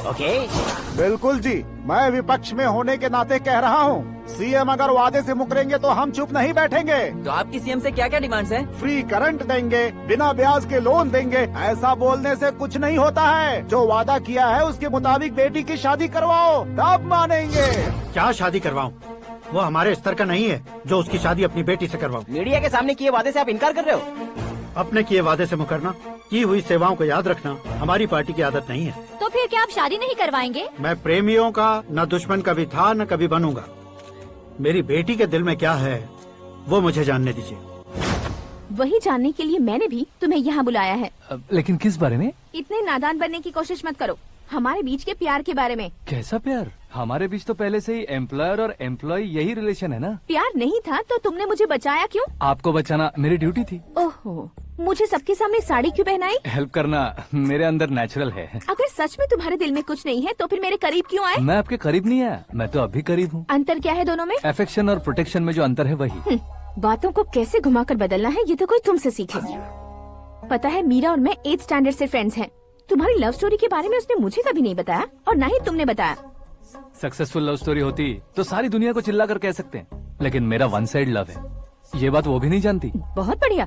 Okay? बिल्कुल जी, मैं विपक्ष में होने के नाते कह रहा हूँ, सीएम अगर वादे से मुकरेंगे तो हम चुप नहीं बैठेंगे। तो आपकी सीएम से क्या क्या डिमांड्स हैं? फ्री करंट देंगे, बिना ब्याज के लोन देंगे। ऐसा बोलने से कुछ नहीं होता है। जो वादा किया है उसके मुताबिक बेटी की शादी करवाओ, तब मानेंगे। क्या शादी करवाऊं? वो हमारे स्तर का नहीं है जो उसकी शादी अपनी बेटी से करवाऊं। मीडिया के सामने किए वादे से आप इनकार कर रहे हो? अपने किए वादे से मुकरना, की हुई सेवाओं को याद रखना हमारी पार्टी की आदत नहीं है। तो फिर क्या आप शादी नहीं करवाएंगे? मैं प्रेमियों का न दुश्मन कभी था न कभी बनूंगा। मेरी बेटी के दिल में क्या है वो मुझे जानने दीजिए। वही जानने के लिए मैंने भी तुम्हें यहाँ बुलाया है। लेकिन किस बारे में? इतने नादान बनने की कोशिश मत करो। हमारे बीच के प्यार के बारे में। कैसा प्यार? हमारे बीच तो पहले से ही एम्प्लॉयर और एम्प्लॉय यही रिलेशन है ना। प्यार नहीं था तो तुमने मुझे बचाया क्यों? आपको बचाना मेरी ड्यूटी थी। ओहो, मुझे सबके सामने साड़ी क्यों पहनाई? हेल्प करना मेरे अंदर नेचुरल है। अगर सच में तुम्हारे दिल में कुछ नहीं है तो फिर मेरे करीब क्यों आए? मैं आपके करीब नहीं आया, मैं तो अभी करीब हूँ। अंतर क्या है दोनों में? अफेक्शन और प्रोटेक्शन में जो अंतर है वही। बातों को कैसे घुमाकर बदलना है ये तो कोई तुमसे सीखे। पता है मीरा और मैं 8th स्टैंडर्ड से फ्रेंड्स हैं। तुम्हारी लव स्टोरी के बारे में उसने मुझे कभी नहीं बताया और न ही तुमने बताया। सक्सेसफुल लव स्टोरी होती तो सारी दुनिया को चिल्ला कर कह सकते हैं, लेकिन मेरा वन साइड लव है, ये बात वो भी नहीं जानती। बहुत बढ़िया।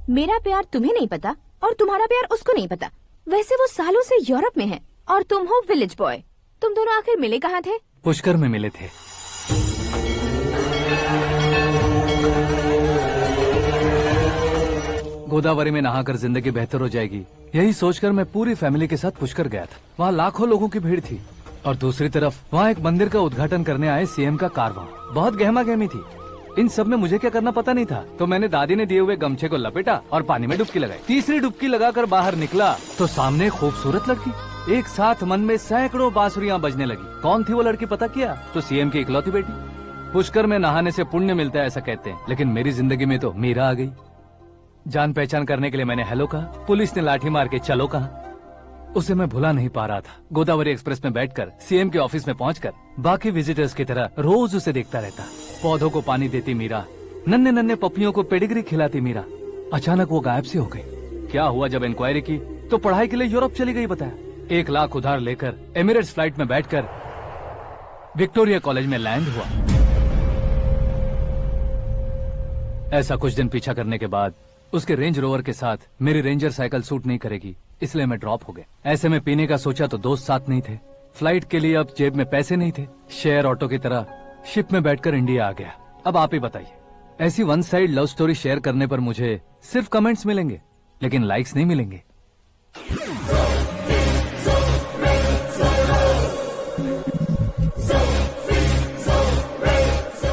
मेरा प्यार तुम्हें नहीं पता और तुम्हारा प्यार उसको नहीं पता। वैसे वो सालों से यूरोप में है और तुम हो विलेज बॉय। तुम दोनों आखिर मिले कहाँ थे? पुष्कर में मिले थे। गोदावरी में नहाकर जिंदगी बेहतर हो जाएगी, यही सोचकर मैं पूरी फैमिली के साथ पुष्कर गया था। वहाँ लाखों लोगों की भीड़ थी और दूसरी तरफ वहाँ एक मंदिर का उद्घाटन करने आए सीएम का कारवां। बहुत गहमा गहमी थी। इन सब में मुझे क्या करना पता नहीं था, तो मैंने दादी ने दिए हुए गमछे को लपेटा और पानी में डुबकी लगाई। तीसरी डुबकी लगाकर बाहर निकला तो सामने एक खूबसूरत लड़की। एक साथ मन में सैकड़ों बांसुरियां बजने लगी। कौन थी वो लड़की पता किया? तो सीएम की इकलौती बेटी। पुष्कर में नहाने से पुण्य मिलता है ऐसा कहते हैं, लेकिन मेरी जिंदगी में तो मीरा आ गई। जान पहचान करने के लिए मैंने हेलो कहा, पुलिस ने लाठी मार के चलो कहा। उसे मैं भुला नहीं पा रहा था। गोदावरी एक्सप्रेस में बैठकर सीएम के ऑफिस में पहुंचकर बाकी विजिटर्स की तरह रोज उसे देखता रहता। पौधों को पानी देती मीरा, नन्हे नन्हे पपियों को पेडिग्री खिलाती मीरा। अचानक वो गायब सी हो गई। क्या हुआ? जब इंक्वायरी की तो पढ़ाई के लिए यूरोप चली गई बताया। 1 लाख उधार लेकर एमिरेट्स फ्लाइट में बैठकर विक्टोरिया कॉलेज में लैंड हुआ। ऐसा कुछ दिन पीछा करने के बाद उसके रेंज रोवर के साथ मेरी रेंजर साइकिल सूट नहीं करेगी, इसलिए मैं ड्रॉप हो गया। ऐसे में पीने का सोचा तो दोस्त साथ नहीं थे। फ्लाइट के लिए अब जेब में पैसे नहीं थे। शेयर ऑटो की तरह शिप में बैठकर इंडिया आ गया। अब आप ही बताइए, ऐसी one side love story share करने पर मुझे सिर्फ कमेंट्स मिलेंगे, लेकिन लाइक्स नहीं मिलेंगे।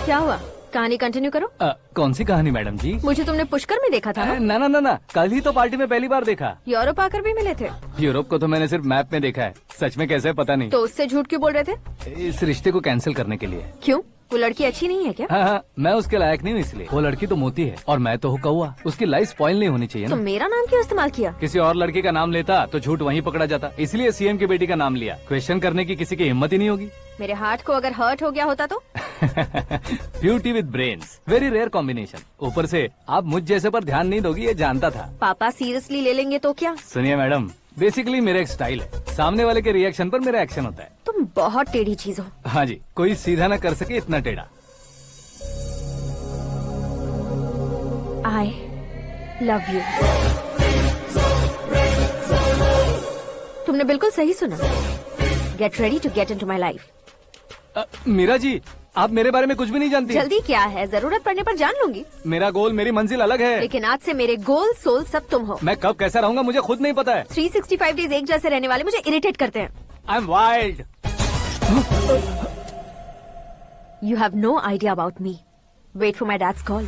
क्या हुआ? कहानी कंटिन्यू करो। कौन सी कहानी मैडम जी? मुझे तुमने पुष्कर में देखा था ना? ना, कल ही तो पार्टी में पहली बार देखा। यूरोप आकर भी मिले थे? यूरोप को तो मैंने सिर्फ मैप में देखा है, सच में कैसे है पता नहीं। तो उससे झूठ क्यों बोल रहे थे? इस रिश्ते को कैंसिल करने के लिए। क्यों? वो लड़की अच्छी नहीं है क्या? हाँ, मैं उसके लायक नहीं हूँ इसलिए। वो लड़की तो मोती है और मैं तो हूँ कौवा। उसकी लाइफ स्पॉइल नहीं होनी चाहिए ना। तो मेरा नाम क्यों इस्तेमाल किया? किसी और लड़की का नाम लेता तो झूठ वहीं पकड़ा जाता, इसलिए सीएम की बेटी का नाम लिया। क्वेश्चन करने की किसी की हिम्मत ही नहीं होगी। मेरे हार्ट को अगर हर्ट हो गया होता तो? Beauty with brains, very rare combination. ऊपर से आप मुझ जैसे पर ध्यान नहीं दोगी ये जानता था। पापा सीरियसली ले लेंगे तो क्या? सुनिए मैडम, बेसिकली मेरा एक स्टाइल है, सामने वाले के रिएक्शन पर मेरा एक्शन होता है। तुम बहुत टेढ़ी चीज हो। हाँ जी, कोई सीधा न कर सके इतना टेढ़ा। I love you। तुमने बिल्कुल सही सुना। Get ready to get into my life। Meera ji, आप मेरे बारे में कुछ भी नहीं जानती। जल्दी क्या है, जरूरत पड़ने पर जान लूंगी। मेरा गोल, मेरी मंजिल अलग है। लेकिन आज से मेरे गोल सोल सब तुम हो। मैं कब कैसा रहूंगा मुझे खुद नहीं पता है। 365 डेज एक जैसे रहने वाले मुझे इरिटेट करते हैं। I am wild. You have no idea about me। Wait for my dad's call।